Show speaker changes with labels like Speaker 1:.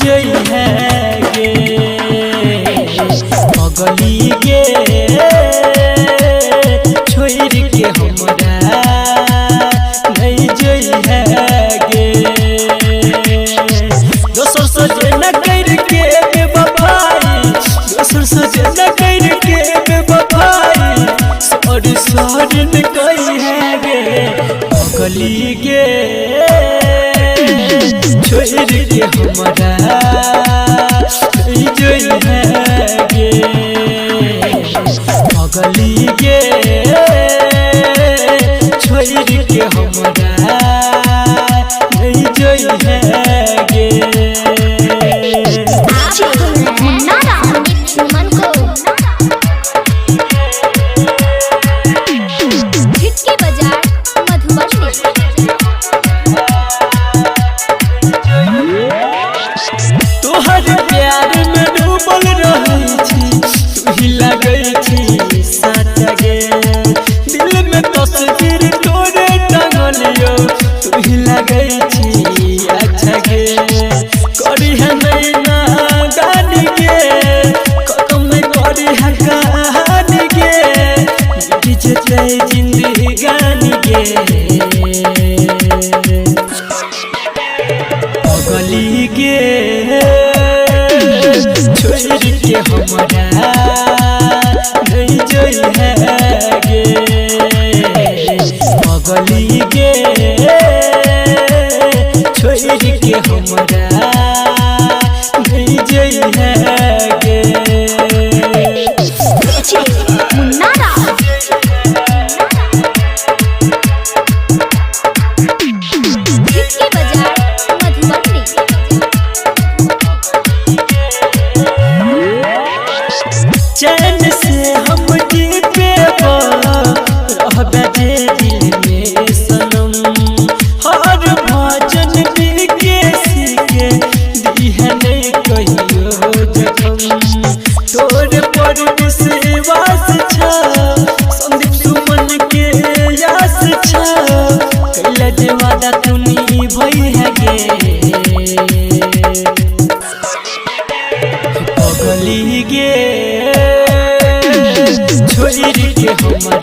Speaker 1: जई है गे पगली गे छोड़ के हमरा नहीं जई है गे दोसर सजे न करके बेवफाई दोसर सजे न करके बेवफाई सॉरी सॉरी न कही है गे पगली गे छोड़ के हमरा नहीं जई है गे पगली गे छोड़ के हमरा नहीं जई है गे तोहर प्यार में डूबल रही छी तू ही लगई छी साचा गे दिल में तस्वीर तोरे टांगलियो तू ही लगई छी अच्छा गे करी है नहीं ना गानी गे कदम में करी है कहानी गे मिटी जते जिंदगी गानी गे पगली गे छोड़ के हमरा नहीं जई है गे पगली गे छोड़ के हमरा नहीं जई है गे चैन से हम जीते रहबे जे दिल में सनम हर भजन के सीखे दी है नहीं कहियो जखम तोर पर विश्वास छ संदीप सुमन के यास छ कैला जे वादा तूनी भई है गे पगली गे छोड़ के हमरा